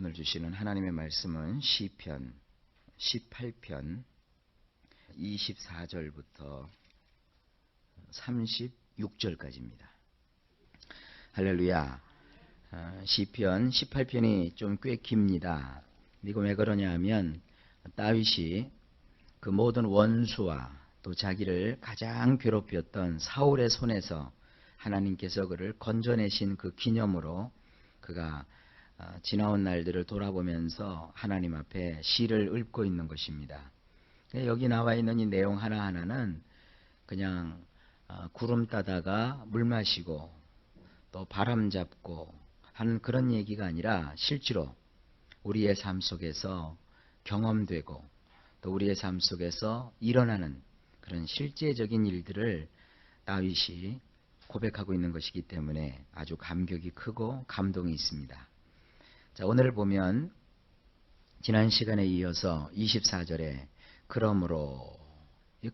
오늘 주시는 하나님의 말씀은 시편 18편 24절부터 36절까지입니다. 할렐루야. 시편 18편이 좀 꽤 깁니다. 이거 왜 그러냐 하면 다윗이 그 모든 원수와 또 자기를 가장 괴롭혔던 사울의 손에서 하나님께서 그를 건져내신 그 기념으로 그가 지나온 날들을 돌아보면서 하나님 앞에 시를 읊고 있는 것입니다. 여기 나와 있는 이 내용 하나하나는 그냥 구름 따다가 물 마시고 또 바람 잡고 하는 그런 얘기가 아니라 실제로 우리의 삶 속에서 경험되고 또 우리의 삶 속에서 일어나는 그런 실제적인 일들을 다윗이 고백하고 있는 것이기 때문에 아주 감격이 크고 감동이 있습니다. 자, 오늘 보면 지난 시간에 이어서 24절에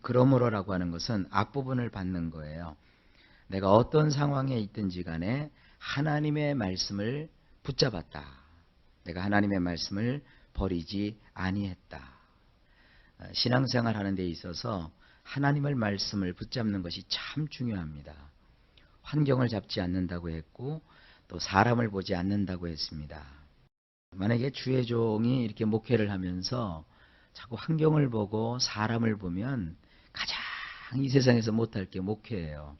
그러므로라고 하는 것은 앞부분을 받는 거예요. 내가 어떤 상황에 있든지 간에 하나님의 말씀을 붙잡았다. 내가 하나님의 말씀을 버리지 아니했다. 신앙생활 하는 데 있어서 하나님의 말씀을 붙잡는 것이 참 중요합니다. 환경을 잡지 않는다고 했고 또 사람을 보지 않는다고 했습니다. 만약에 주의 종이 이렇게 목회를 하면서 자꾸 환경을 보고 사람을 보면 가장 이 세상에서 못할 게 목회예요.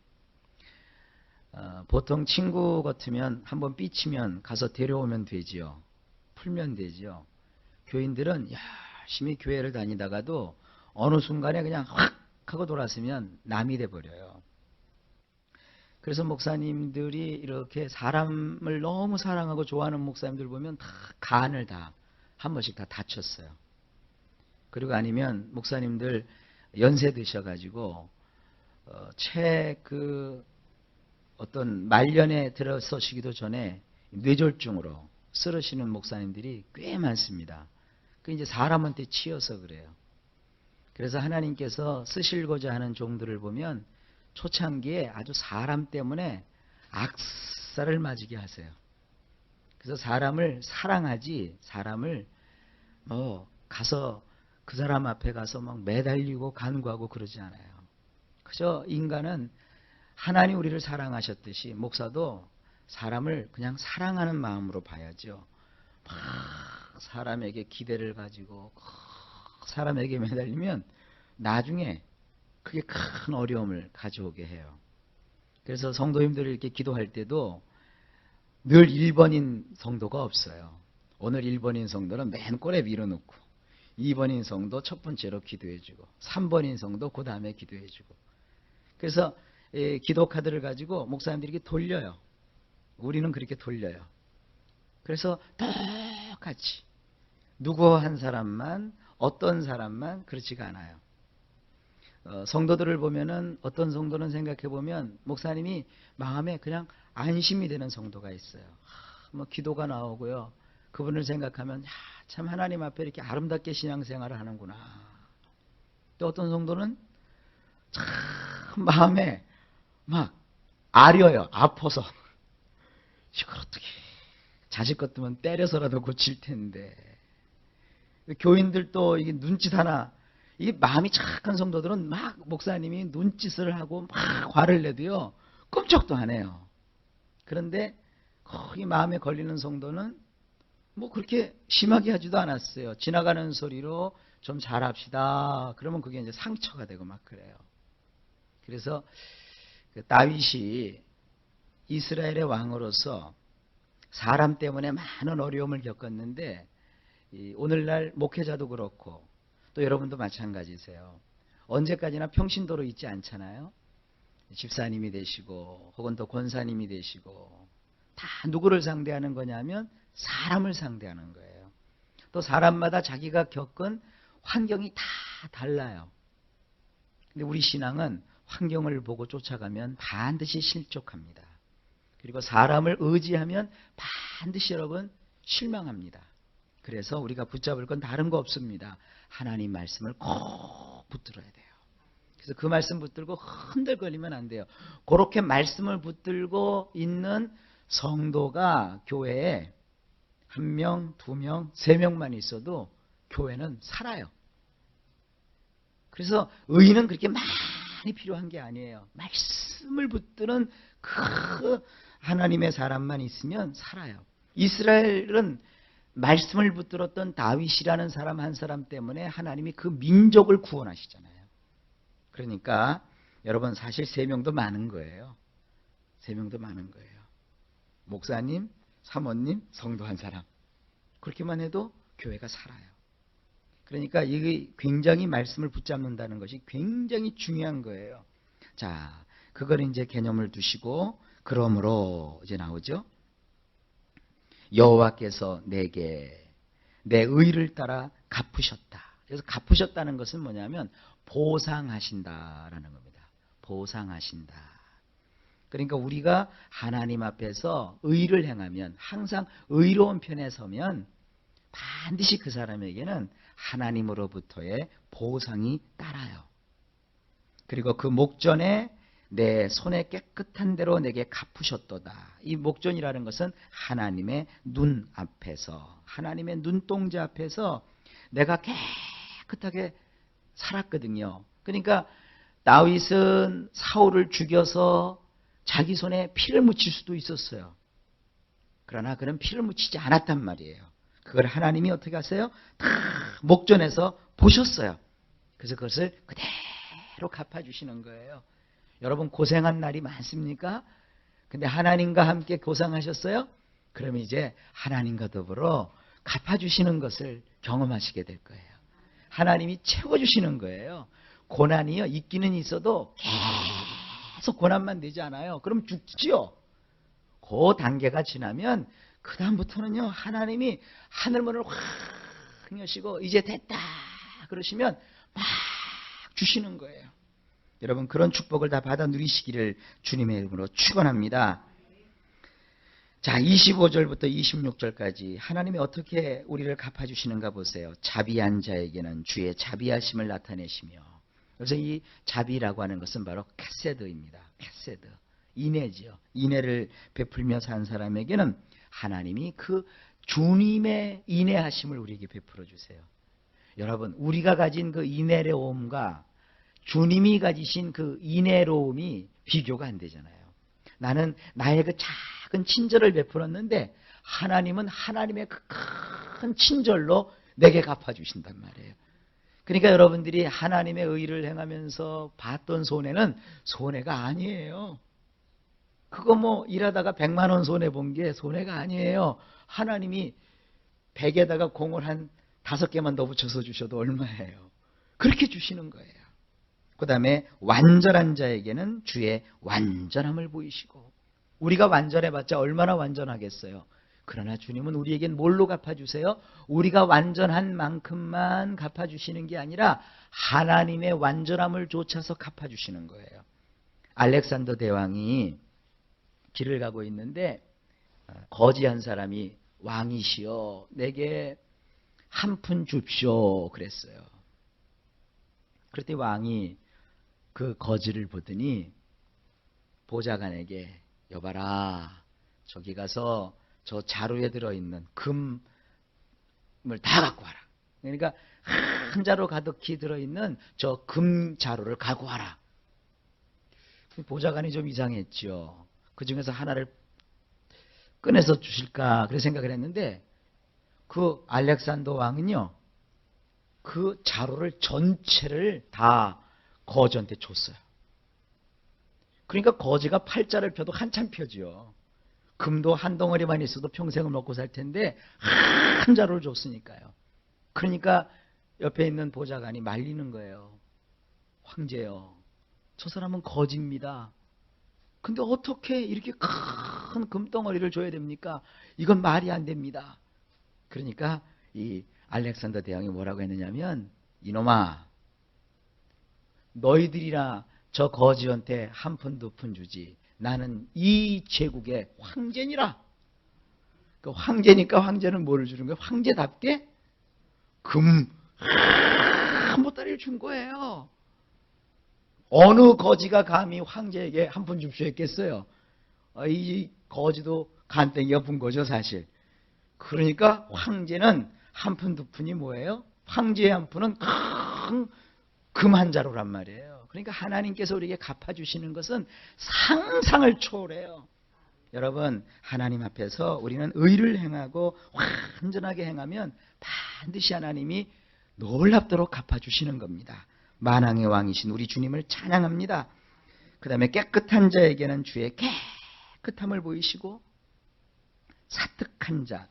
보통 친구 같으면 한번 삐치면 가서 데려오면 되지요. 풀면 되지요. 교인들은 열심히 교회를 다니다가도 어느 순간에 그냥 확 하고 돌아서면 남이 돼버려요. 그래서 목사님들이 이렇게 사람을 너무 사랑하고 좋아하는 목사님들 보면 다 간을 다 한 번씩 다 다쳤어요. 그리고 아니면 목사님들 연세 드셔가지고 어떤 말년에 들어서시기도 전에 뇌졸중으로 쓰러지는 목사님들이 꽤 많습니다. 그 이제 사람한테 치여서 그래요. 그래서 하나님께서 쓰시고자 하는 종들을 보면 초창기에 아주 사람 때문에 악살을 맞게 하세요. 그래서 사람을 사랑하지 사람을 가서 그 사람 앞에 가서 막 매달리고 간구하고 그러지 않아요. 그저 인간은 하나님 우리를 사랑하셨듯이 목사도 사람을 그냥 사랑하는 마음으로 봐야죠. 막 사람에게 기대를 가지고 사람에게 매달리면 나중에 그게 큰 어려움을 가져오게 해요. 그래서 성도님들이 이렇게 기도할 때도 늘 1번인 성도가 없어요. 오늘 1번인 성도는 맨 꼴에 밀어놓고 2번인 성도 첫 번째로 기도해주고 3번인 성도 그 다음에 기도해주고 그래서 기도 카드를 가지고 목사님들이 이렇게 돌려요. 우리는 그렇게 돌려요. 그래서 똑같이 누구 한 사람만 어떤 사람만 그렇지가 않아요. 성도들을 보면은 어떤 성도는 생각해 보면 목사님이 마음에 그냥 안심이 되는 성도가 있어요. 뭐 기도가 나오고요. 그분을 생각하면 참 하나님 앞에 이렇게 아름답게 신앙생활을 하는구나. 또 어떤 성도는 참 마음에 막 아려요. 아파서 이걸 어떻게 자식 같으면 때려서라도 고칠 텐데. 교인들도 이게 눈짓 하나 이 마음이 착한 성도들은 막 목사님이 눈짓을 하고 막 화를 내도요. 끔찍도 안 해요. 그런데 거기 마음에 걸리는 성도는 뭐 그렇게 심하게 하지도 않았어요. 지나가는 소리로 좀 잘합시다. 그러면 그게 이제 상처가 되고 막 그래요. 그래서 다윗이 이스라엘의 왕으로서 사람 때문에 많은 어려움을 겪었는데 오늘날 목회자도 그렇고 또 여러분도 마찬가지세요. 언제까지나 평신도로 있지 않잖아요. 집사님이 되시고 혹은 또 권사님이 되시고 다 누구를 상대하는 거냐면 사람을 상대하는 거예요. 또 사람마다 자기가 겪은 환경이 다 달라요. 근데 우리 신앙은 환경을 보고 쫓아가면 반드시 실족합니다. 그리고 사람을 의지하면 반드시 여러분 실망합니다. 그래서 우리가 붙잡을 건 다른 거 없습니다. 하나님 말씀을 꼭 붙들어야 돼요. 그래서 그 말씀 붙들고 흔들거리면 안 돼요. 그렇게 말씀을 붙들고 있는 성도가 교회에 한 명, 두 명, 세 명만 있어도 교회는 살아요. 그래서 의인은 그렇게 많이 필요한 게 아니에요. 말씀을 붙드는 그 하나님의 사람만 있으면 살아요. 이스라엘은 말씀을 붙들었던 다윗이라는 사람 한 사람 때문에 하나님이 그 민족을 구원하시잖아요. 그러니까 여러분 사실 3명도 많은 거예요. 3명도 많은 거예요. 목사님, 사모님, 성도 한 사람. 그렇게만 해도 교회가 살아요. 그러니까 이게 굉장히 말씀을 붙잡는다는 것이 굉장히 중요한 거예요. 자, 그걸 이제 개념을 두시고 그러므로 이제 나오죠. 여호와께서 내게 내 의를 따라 갚으셨다. 그래서 갚으셨다는 것은 뭐냐면 보상하신다라는 겁니다. 보상하신다. 그러니까 우리가 하나님 앞에서 의를 행하면 항상 의로운 편에 서면 반드시 그 사람에게는 하나님으로부터의 보상이 따라요. 그리고 그 목전에 내 손에 깨끗한 대로 내게 갚으셨도다. 이 목전이라는 것은 하나님의 눈 앞에서, 하나님의 눈동자 앞에서 내가 깨끗하게 살았거든요. 그러니까 다윗은 사울을 죽여서 자기 손에 피를 묻힐 수도 있었어요. 그러나 그는 피를 묻히지 않았단 말이에요. 그걸 하나님이 어떻게 하세요? 다 목전에서 보셨어요. 그래서 그것을 그대로 갚아주시는 거예요. 여러분 고생한 날이 많습니까? 근데 하나님과 함께 고생하셨어요? 그럼 이제 하나님과 더불어 갚아주시는 것을 경험하시게 될 거예요. 하나님이 채워주시는 거예요. 고난이요 있기는 있어도 계속 고난만 되지 않아요. 그럼 죽지요. 그 단계가 지나면 그 다음부터는요 하나님이 하늘문을 확 여시고 이제 됐다 그러시면 막 주시는 거예요. 여러분 그런 축복을 다 받아 누리시기를 주님의 이름으로 축원합니다. 자 25절부터 26절까지 하나님이 어떻게 우리를 갚아주시는가 보세요. 자비한 자에게는 주의 자비하심을 나타내시며, 그래서 이 자비라고 하는 것은 바로 캐세드입니다. 캐세드, 인애지요. 인애를 베풀며 산 사람에게는 하나님이 그 주님의 인애하심을 우리에게 베풀어 주세요. 여러분 우리가 가진 그 인애로움과 주님이 가지신 그 인애로움이 비교가 안 되잖아요. 나는 나의 그 작은 친절을 베풀었는데 하나님은 하나님의 그 큰 친절로 내게 갚아주신단 말이에요. 그러니까 여러분들이 하나님의 의를 행하면서 봤던 손해는 손해가 아니에요. 그거 뭐 일하다가 100만 원 손해 본 게 손해가 아니에요. 하나님이 100에다가 공을 한 5개만 더 붙여서 주셔도 얼마예요. 그렇게 주시는 거예요. 그 다음에 완전한 자에게는 주의 완전함을 보이시고, 우리가 완전해봤자 얼마나 완전하겠어요. 그러나 주님은 우리에겐 뭘로 갚아주세요? 우리가 완전한 만큼만 갚아주시는 게 아니라 하나님의 완전함을 좇아서 갚아주시는 거예요. 알렉산더 대왕이 길을 가고 있는데 거지 한 사람이 왕이시여 내게 한 푼 줍쇼 그랬어요. 그랬더니 왕이 그 거지를 보더니 보좌관에게 여봐라 저기 가서 저 자루에 들어있는 금을 다 갖고 와라. 그러니까 한 자루 가득히 들어있는 저 금 자루를 갖고 와라. 보좌관이 좀 이상했죠. 그 중에서 하나를 꺼내서 주실까 그래 생각을 했는데 그 알렉산더 왕은요 그 자루를 전체를 다 거지한테 줬어요. 그러니까 거지가 팔자를 펴도 한참 펴지요. 금도 한 덩어리만 있어도 평생을 먹고 살 텐데 한 자루를 줬으니까요. 그러니까 옆에 있는 보좌관이 말리는 거예요. 황제요, 저 사람은 거지입니다. 근데 어떻게 이렇게 큰 금덩어리를 줘야 됩니까? 이건 말이 안 됩니다. 그러니까 이 알렉산더 대왕이 뭐라고 했느냐면 이놈아 너희들이나 저 거지한테 한 푼 두 푼 주지 나는 이 제국의 황제니라. 그 황제니까 황제는 뭐를 주는 거예요? 황제답게 금 한 보따리를 준 거예요. 어느 거지가 감히 황제에게 한 푼 줍쇼 했겠어요? 이 거지도 간땡이가 분 거죠 사실. 그러니까 황제는 한 푼 두 푼이 뭐예요? 황제의 한 푼은 큰 금 한 자루란 말이에요. 그러니까 하나님께서 우리에게 갚아주시는 것은 상상을 초월해요. 여러분, 하나님 앞에서 우리는 의를 행하고 완전하게 행하면 반드시 하나님이 놀랍도록 갚아주시는 겁니다. 만왕의 왕이신 우리 주님을 찬양합니다. 그 다음에 깨끗한 자에게는 주의 깨끗함을 보이시고, 사특한 자,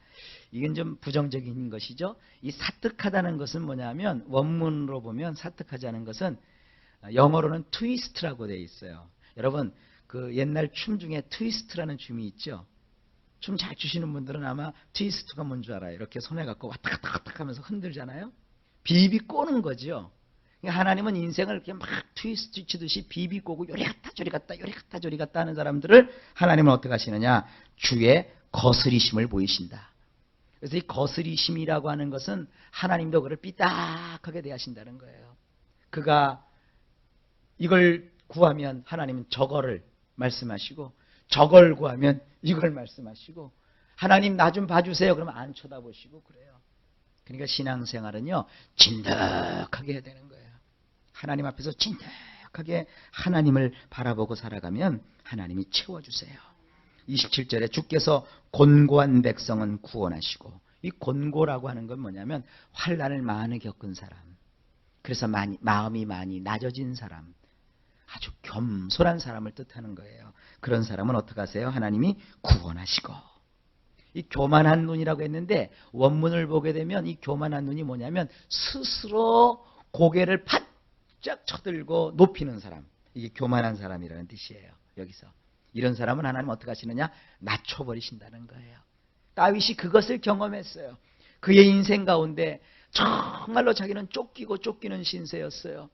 이건 좀 부정적인 것이죠. 이 사특하다는 것은 뭐냐면, 원문으로 보면 사특하자는 것은 영어로는 트위스트라고 되어 있어요. 여러분, 그 옛날 춤 중에 트위스트라는 춤이 있죠. 춤 잘 추시는 분들은 아마 트위스트가 뭔 줄 알아요. 이렇게 손에 갖고 왔다 갔다 왔다 하면서 흔들잖아요. 비비 꼬는 거죠. 그러니까 하나님은 인생을 이렇게 막 트위스트 치듯이 비비 꼬고 요리 갔다 저리 갔다 요리 갔다 저리 갔다 하는 사람들을 하나님은 어떻게 하시느냐? 주의 거스리심을 보이신다. 그래서 이 거스리심이라고 하는 것은 하나님도 그를 삐딱하게 대하신다는 거예요. 그가 이걸 구하면 하나님은 저거를 말씀하시고, 저걸 구하면 이걸 말씀하시고, 하나님 나 좀 봐주세요. 그러면 안 쳐다보시고 그래요. 그러니까 신앙생활은요, 진득하게 해야 되는 거예요. 하나님 앞에서 진득하게 하나님을 바라보고 살아가면 하나님이 채워주세요. 27절에 주께서 곤고한 백성은 구원하시고, 이 곤고라고 하는 건 뭐냐면 환난을 많이 겪은 사람, 그래서 마음이 많이 낮아진 사람, 아주 겸손한 사람을 뜻하는 거예요. 그런 사람은 어떻게 하세요? 하나님이 구원하시고. 이 교만한 눈이라고 했는데 원문을 보게 되면 이 교만한 눈이 뭐냐면 스스로 고개를 바짝 쳐들고 높이는 사람, 이게 교만한 사람이라는 뜻이에요. 여기서 이런 사람은 하나님 어떻게 하시느냐? 낮춰버리신다는 거예요. 다윗이 그것을 경험했어요. 그의 인생 가운데 정말로 자기는 쫓기고 쫓기는 신세였어요.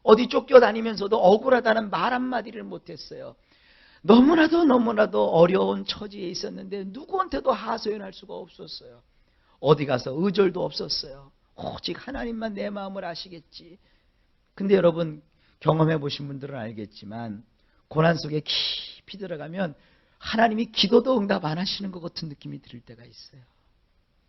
어디 쫓겨다니면서도 억울하다는 말 한마디를 못했어요. 너무나도 어려운 처지에 있었는데 누구한테도 하소연할 수가 없었어요. 어디 가서 의절도 없었어요. 오직 하나님만 내 마음을 아시겠지. 근데 여러분, 경험해 보신 분들은 알겠지만 고난 속에 깊이 들어가면 하나님이 기도도 응답 안 하시는 것 같은 느낌이 들 때가 있어요.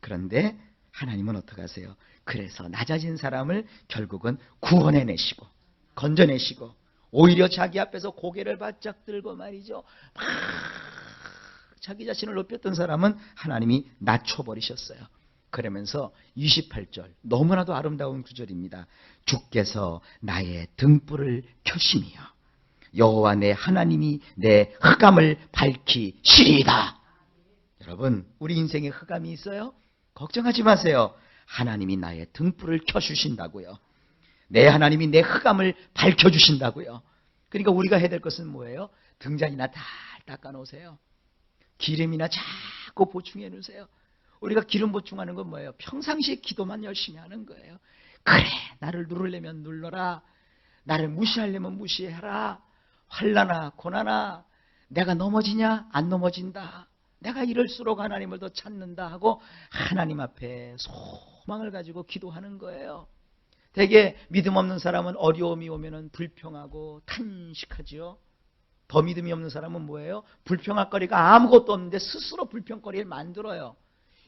그런데 하나님은 어떻게 하세요? 그래서 낮아진 사람을 결국은 구원해내시고 건져내시고, 오히려 자기 앞에서 고개를 바짝 들고 말이죠, 막 자기 자신을 높였던 사람은 하나님이 낮춰버리셨어요. 그러면서 28절, 너무나도 아름다운 구절입니다. 주께서 나의 등불을 켜시며 여호와 내 하나님이 내 흑암을 밝히시리이다. 여러분, 우리 인생에 흑암이 있어요? 걱정하지 마세요. 하나님이 나의 등불을 켜주신다고요. 내 하나님이 내 흑암을 밝혀주신다고요. 그러니까 우리가 해야 될 것은 뭐예요? 등잔이나 다 닦아놓으세요. 기름이나 자꾸 보충해 놓으세요. 우리가 기름 보충하는 건 뭐예요? 평상시에 기도만 열심히 하는 거예요. 그래, 나를 누르려면 눌러라. 나를 무시하려면 무시해라. 환난아 고난아, 내가 넘어지냐? 안 넘어진다. 내가 이럴수록 하나님을 더 찾는다 하고 하나님 앞에 소망을 가지고 기도하는 거예요. 되게 믿음 없는 사람은 어려움이 오면은 불평하고 탄식하지요. 더 믿음이 없는 사람은 뭐예요? 불평할 거리가 아무것도 없는데 스스로 불평거리를 만들어요.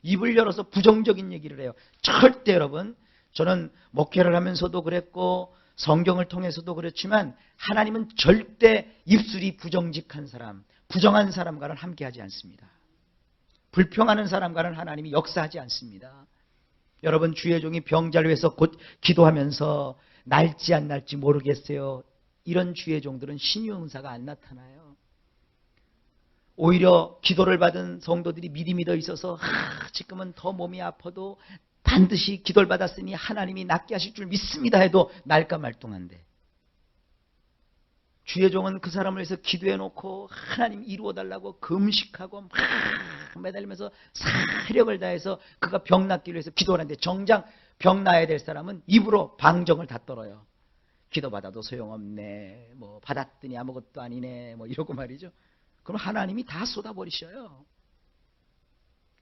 입을 열어서 부정적인 얘기를 해요. 절대 여러분, 저는 목회를 하면서도 그랬고 성경을 통해서도 그렇지만 하나님은 절대 입술이 부정직한 사람, 부정한 사람과는 함께하지 않습니다. 불평하는 사람과는 하나님이 역사하지 않습니다. 여러분, 주의 종이 병자를 위해서 곧 기도하면서 날지 안 날지 모르겠어요. 이런 주의 종들은 신유 은사가 안 나타나요. 오히려 기도를 받은 성도들이 믿음이 더 있어서 지금은 더 몸이 아파도 반드시 기도를 받았으니 하나님이 낫게 하실 줄 믿습니다 해도 날까 말똥한데, 주의 종은 그 사람을 위해서 기도해놓고 하나님 이루어달라고 금식하고 막 매달리면서 사력을 다해서 그가 병 낫기를 위해서 기도를 하는데, 정작 병 나아야 될 사람은 입으로 방정을 다 떨어요. 기도받아도 소용없네, 뭐 받았더니 아무것도 아니네, 뭐 이러고 말이죠. 그럼 하나님이 다 쏟아버리셔요.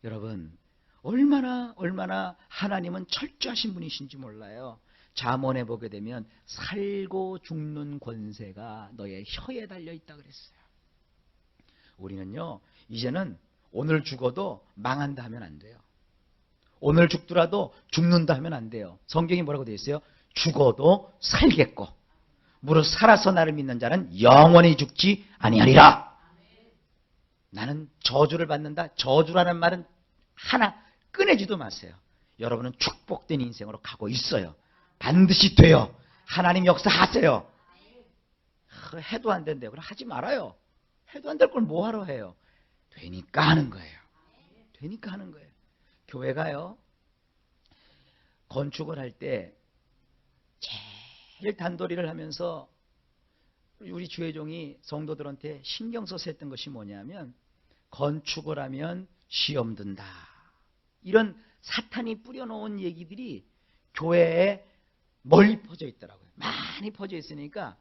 여러분, 얼마나 하나님은 철저하신 분이신지 몰라요. 잠언에 보게 되면 살고 죽는 권세가 너의 혀에 달려있다 그랬어요. 우리는요, 이제는 오늘 죽어도 망한다 하면 안 돼요. 오늘 죽더라도 죽는다 하면 안 돼요. 성경이 뭐라고 되어 있어요? 죽어도 살겠고 무릇 살아서 나를 믿는 자는 영원히 죽지 아니하리라. 나는 저주를 받는다. 저주라는 말은 하나 꺼내지도 마세요. 여러분은 축복된 인생으로 가고 있어요. 반드시 돼요. 하나님 역사하세요. 해도 안 된대요. 그럼 하지 말아요. 해도 안 될 걸 뭐하러 해요. 되니까 하는 거예요. 되니까 하는 거예요. 교회가요, 건축을 할 때 제일 단도리를 하면서 우리 주회종이 성도들한테 신경 써서 했던 것이 뭐냐면, 건축을 하면 시험 든다. 이런 사탄이 뿌려놓은 얘기들이 교회에 멀리 퍼져 있더라고요. 많이 퍼져 있으니까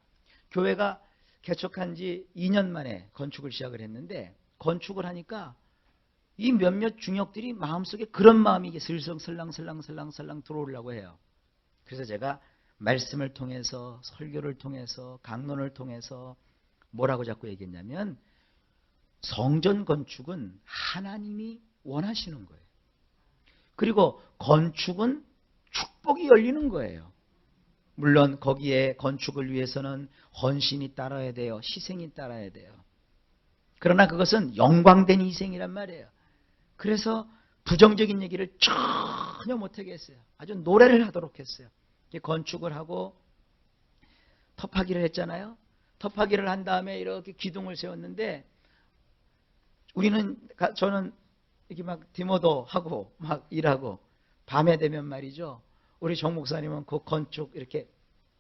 교회가 개척한 지 2년 만에 건축을 시작을 했는데, 건축을 하니까 이 몇몇 중역들이 마음속에 그런 마음이 이게 슬렁슬렁 들어오려고 해요. 그래서 제가 말씀을 통해서, 설교를 통해서, 강론을 통해서 뭐라고 자꾸 얘기했냐면, 성전 건축은 하나님이 원하시는 거예요. 그리고 건축은 축복이 열리는 거예요. 물론 거기에 건축을 위해서는 헌신이 따라야 돼요. 희생이 따라야 돼요. 그러나 그것은 영광된 희생이란 말이에요. 그래서 부정적인 얘기를 전혀 못하게 했어요. 아주 노래를 하도록 했어요. 건축을 하고 터파기를 했잖아요. 터파기를 한 다음에 이렇게 기둥을 세웠는데, 저는 이렇게 막 디모도 하고 막 일하고, 밤에 되면 말이죠, 우리 정 목사님은 그 건축 이렇게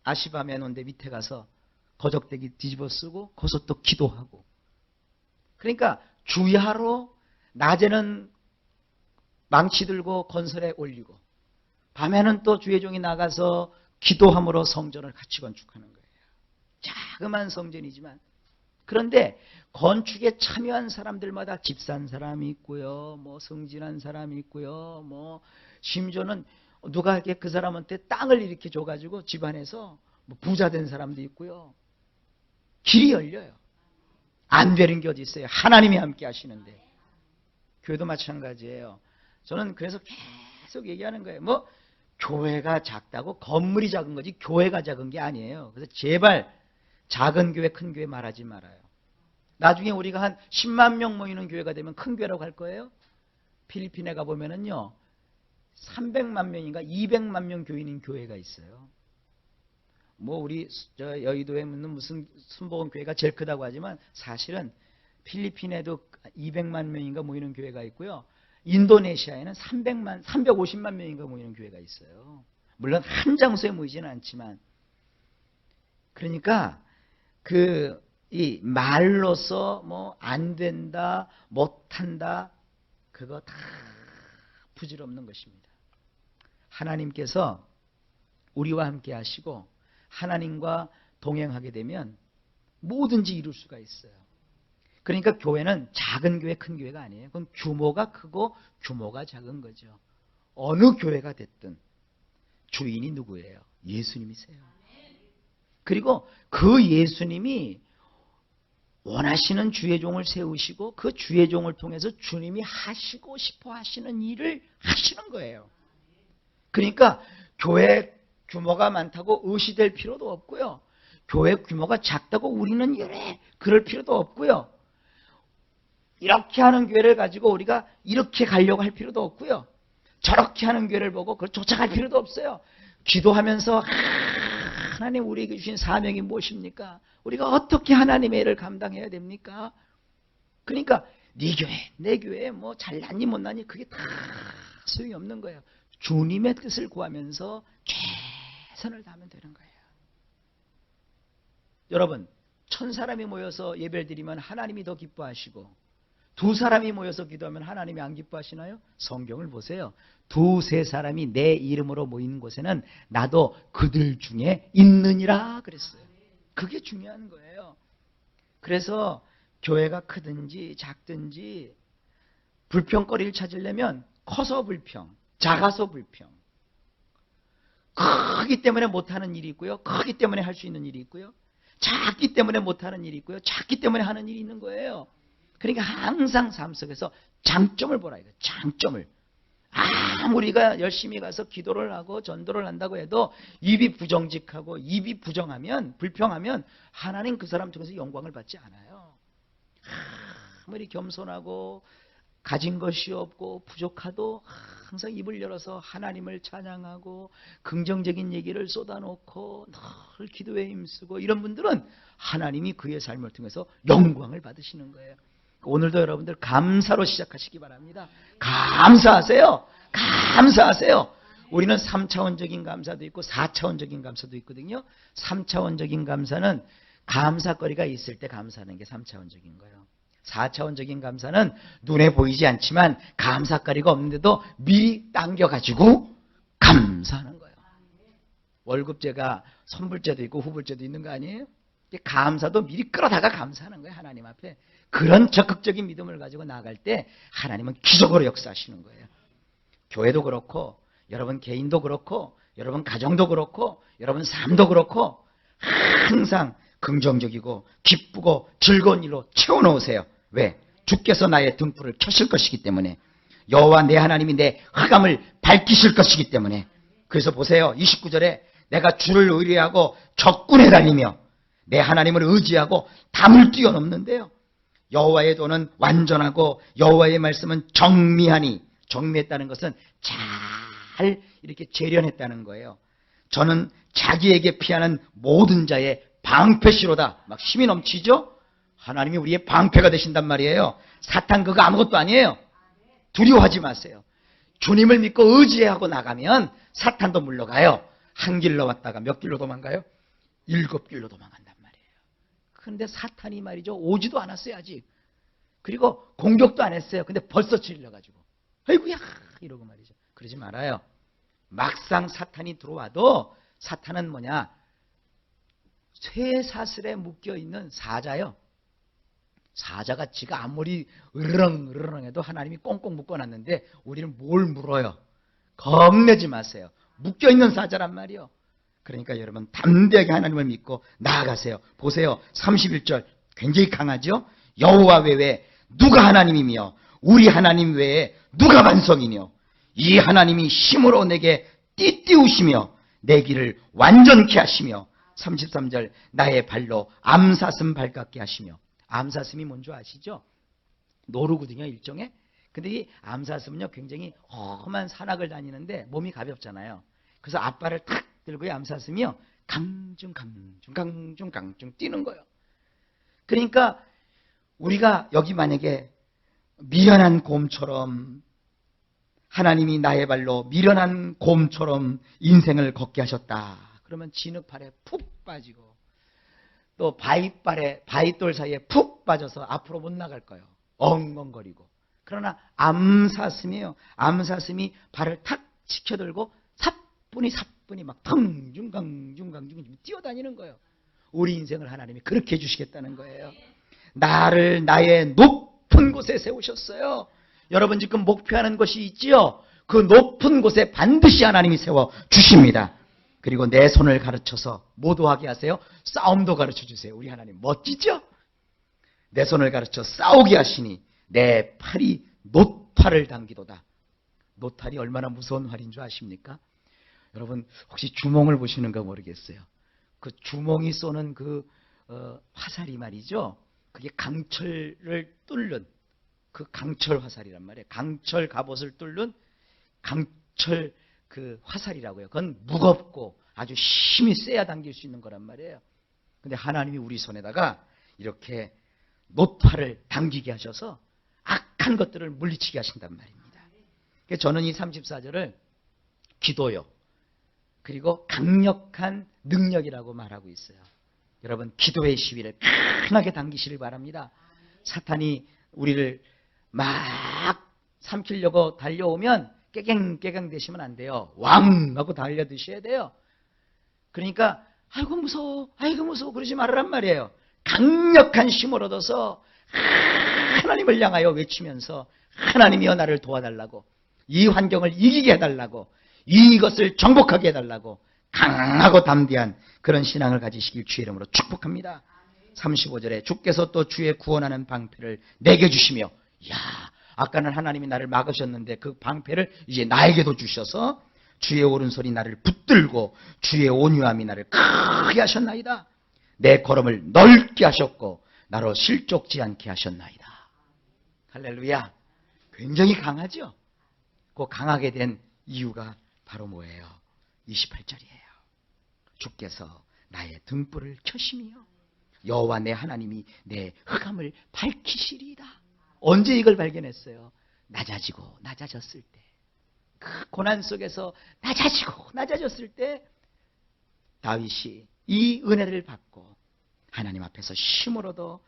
아시밤에 놓은데 밑에 가서 거적대기 뒤집어 쓰고 거기서 또 기도하고. 그러니까 주야로 낮에는 망치 들고 건설에 올리고, 밤에는 또 주회종이 나가서 기도함으로 성전을 같이 건축하는 거예요. 자그마한 성전이지만. 그런데 건축에 참여한 사람들마다 집 산 사람이 있고요, 뭐 승진한 사람이 있고요, 뭐 심지어는 누가 이렇게 그 사람한테 땅을 이렇게 줘가지고 집안에서 뭐 부자 된 사람도 있고요. 길이 열려요. 안 되는 게 어디 있어요. 하나님이 함께 하시는데. 교회도 마찬가지예요. 저는 그래서 계속 얘기하는 거예요. 뭐 교회가 작다고 건물이 작은 거지 교회가 작은 게 아니에요. 그래서 제발 작은 교회, 큰 교회 말하지 말아요. 나중에 우리가 한 10만 명 모이는 교회가 되면 큰 교회라고 할 거예요. 필리핀에 가보면은요, 300만 명인가 200만 명 교인인 교회가 있어요. 뭐 우리 여의도에 있는 무슨 순복음 교회가 제일 크다고 하지만, 사실은 필리핀에도 200만 명인가 모이는 교회가 있고요. 인도네시아에는 350만 명인가 모이는 교회가 있어요. 물론 한 장소에 모이지는 않지만. 그러니까 이 말로서 뭐 안 된다, 못한다, 그거 다 부질없는 것입니다. 하나님께서 우리와 함께 하시고 하나님과 동행하게 되면 뭐든지 이룰 수가 있어요. 그러니까 교회는 작은 교회, 큰 교회가 아니에요. 그건 규모가 크고 규모가 작은 거죠. 어느 교회가 됐든 주인이 누구예요? 예수님이세요. 그리고 그 예수님이 원하시는 주의종을 세우시고 그 주의종을 통해서 주님이 하시고 싶어 하시는 일을 하시는 거예요. 그러니까 교회 규모가 많다고 의시될 필요도 없고요. 교회 규모가 작다고 우리는 이래 그럴 필요도 없고요. 이렇게 하는 교회를 가지고 우리가 이렇게 가려고 할 필요도 없고요. 저렇게 하는 교회를 보고 그걸 쫓아갈 필요도 없어요. 기도하면서 하나님 우리에게 주신 사명이 무엇입니까? 우리가 어떻게 하나님의 일을 감당해야 됩니까? 그러니까 네 교회, 내 교회 뭐 잘났니 못났니 그게 다 소용이 없는 거예요. 주님의 뜻을 구하면서 최선을 다하면 되는 거예요. 여러분, 1000사람이 모여서 예배를 드리면 하나님이 더 기뻐하시고 2사람이 모여서 기도하면 하나님이 안 기뻐하시나요? 성경을 보세요. 2-3사람이 내 이름으로 모이는 곳에는 나도 그들 중에 있느니라 그랬어요. 그게 중요한 거예요. 그래서 교회가 크든지 작든지 불평거리를 찾으려면 커서 불평, 작아서 불평. 크기 때문에 못하는 일이 있고요. 크기 때문에 할 수 있는 일이 있고요. 작기 때문에 못하는 일이 있고요. 작기 때문에 하는 일이 있는 거예요. 그러니까 항상 삶 속에서 장점을 보라 이거예요. 장점을. 우리가 열심히 가서 기도를 하고 전도를 한다고 해도 입이 부정직하고 입이 부정하면, 불평하면 하나님 그 사람 통해서 영광을 받지 않아요. 아무리 겸손하고 가진 것이 없고 부족하도 항상 입을 열어서 하나님을 찬양하고 긍정적인 얘기를 쏟아놓고 늘 기도에 힘쓰고 이런 분들은 하나님이 그의 삶을 통해서 영광을 받으시는 거예요. 오늘도 여러분들 감사로 시작하시기 바랍니다. 감사하세요. 감사하세요. 우리는 3차원적인 감사도 있고 4차원적인 감사도 있거든요. 3차원적인 감사는 감사거리가 있을 때 감사하는 게 3차원적인 거예요. 4차원적인 감사는 눈에 보이지 않지만 감사거리가 없는데도 미리 당겨가지고 감사하는 거예요. 월급제가 선불제도 있고 후불제도 있는 거 아니에요? 감사도 미리 끌어다가 감사하는 거예요. 하나님 앞에. 그런 적극적인 믿음을 가지고 나아갈 때 하나님은 기적으로 역사하시는 거예요. 교회도 그렇고 여러분 개인도 그렇고 여러분 가정도 그렇고 여러분 삶도 그렇고 항상 긍정적이고 기쁘고 즐거운 일로 채워놓으세요. 왜? 주께서 나의 등불을 켜실 것이기 때문에, 여호와 내 하나님이 내 흑암을 밝히실 것이기 때문에. 그래서 보세요. 29절에 내가 주를 의뢰하고 적군에 달리며 내 하나님을 의지하고 담을 뛰어넘는데요. 여호와의 도는 완전하고 여호와의 말씀은 정미하니, 정미했다는 것은 잘 이렇게 재련했다는 거예요. 저는 자기에게 피하는 모든 자의 방패시로다. 막 힘이 넘치죠? 하나님이 우리의 방패가 되신단 말이에요. 사탄 그거 아무것도 아니에요. 두려워하지 마세요. 주님을 믿고 의지하고 나가면 사탄도 물러가요. 한 길로 왔다가 몇 길로 도망가요? 7길로 도망간단 말이에요. 그런데 사탄이 말이죠, 오지도 않았어요 아직. 그리고 공격도 안 했어요. 근데 벌써 질려가지고 아이고야 이러고 말이죠. 그러지 말아요. 막상 사탄이 들어와도 사탄은 뭐냐, 쇠사슬에 묶여있는 사자요. 사자가 지가 아무리 으르렁 해도 하나님이 꽁꽁 묶어놨는데 우리는 뭘 물어요? 겁내지 마세요. 묶여있는 사자란 말이요. 그러니까 여러분 담대하게 하나님을 믿고 나아가세요. 보세요. 31절 굉장히 강하죠? 여호와 외에 누가 하나님이며 우리 하나님 외에 누가 반석이며 이 하나님이 힘으로 내게 띠띠우시며 내 길을 완전케 하시며 33절 나의 발로 암사슴 발같게 하시며. 암사슴이 뭔지 아시죠? 노루거든요 일종의. 근데 이 암사슴은요 굉장히 험한 산악을 다니는데 몸이 가볍잖아요. 그래서 앞발을 탁 들고 이 암사슴이요 강중 뛰는 거예요. 그러니까 우리가 여기 만약에 미련한 곰처럼, 하나님이 나의 발로 미련한 곰처럼 인생을 걷게 하셨다. 그러면 진흙발에 푹 빠지고 또 바위돌 사이에 푹 빠져서 앞으로 못 나갈 거예요. 엉엉거리고. 그러나 암사슴이에요. 암사슴이 발을 탁 치켜들고 사뿐히 막 덩중강중 뛰어다니는 거예요. 우리 인생을 하나님이 그렇게 해주시겠다는 거예요. 나를 나의 높은 곳에 세우셨어요. 여러분 지금 목표하는 것이 있지요? 그 높은 곳에 반드시 하나님이 세워주십니다. 그리고 내 손을 가르쳐서 뭐도 하게 하세요? 싸움도 가르쳐주세요. 우리 하나님 멋지죠? 내 손을 가르쳐 싸우게 하시니 내 팔이 노팔을 당기도다. 노팔이 얼마나 무서운 활인 줄 아십니까? 여러분 혹시 주몽을 보시는가 모르겠어요. 그 주몽이 쏘는 그 화살이 말이죠. 그게 강철을 뚫는 그 강철 화살이란 말이에요. 강철 갑옷을 뚫는 강철 그 화살이라고요. 그건 무겁고 아주 힘이 세야 당길 수 있는 거란 말이에요. 근데 하나님이 우리 손에다가 이렇게 노팔을 당기게 하셔서 악한 것들을 물리치게 하신단 말입니다. 그래서 저는 이 34절을 기도요, 그리고 강력한 능력이라고 말하고 있어요. 여러분 기도의 시위를 강하게 당기시길 바랍니다. 사탄이 우리를 막 삼키려고 달려오면 깨갱 되시면 안 돼요. 왕 하고 달려드셔야 돼요. 그러니까 아이고 무서워 그러지 말으란 말이에요. 강력한 힘을 얻어서 하나님을 향하여 외치면서 하나님이여 나를 도와달라고, 이 환경을 이기게 해달라고, 이것을 정복하게 해달라고 강하고 담대한 그런 신앙을 가지시길 주의 이름으로 축복합니다. 35절에 주께서 또 주의 구원하는 방패를 내게 주시며, 야 아까는 하나님이 나를 막으셨는데 그 방패를 이제 나에게도 주셔서 주의 오른손이 나를 붙들고 주의 온유함이 나를 크게 하셨나이다. 내 걸음을 넓게 하셨고 나로 실족지 않게 하셨나이다. 할렐루야. 굉장히 강하죠. 그 강하게 된 이유가 바로 뭐예요? 28절이에요. 주께서 나의 등불을 켜시며 여호와 내 하나님이 내 흑암을 밝히시리이다. 언제 이걸 발견했어요? 낮아지고 낮아졌을 때, 그 고난 속에서 낮아지고 낮아졌을 때 다윗이 이 은혜를 받고 하나님 앞에서 힘으로도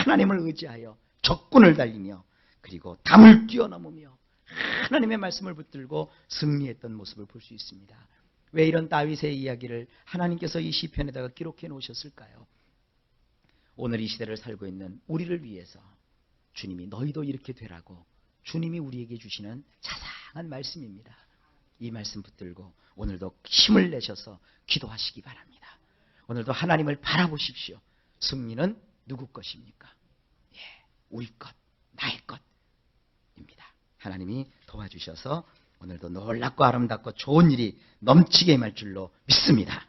하나님을 의지하여 적군을 달리며 그리고 담을 뛰어넘으며 하나님의 말씀을 붙들고 승리했던 모습을 볼 수 있습니다. 왜 이런 다윗의 이야기를 하나님께서 이 시편에다가 기록해 놓으셨을까요? 오늘 이 시대를 살고 있는 우리를 위해서 주님이 너희도 이렇게 되라고 주님이 우리에게 주시는 자상한 말씀입니다. 이 말씀 붙들고 오늘도 힘을 내셔서 기도하시기 바랍니다. 오늘도 하나님을 바라보십시오. 승리는 누구 것입니까? 예, 우리 것, 나의 것입니다. 하나님이 도와주셔서 오늘도 놀랍고 아름답고 좋은 일이 넘치게 임할 줄로 믿습니다.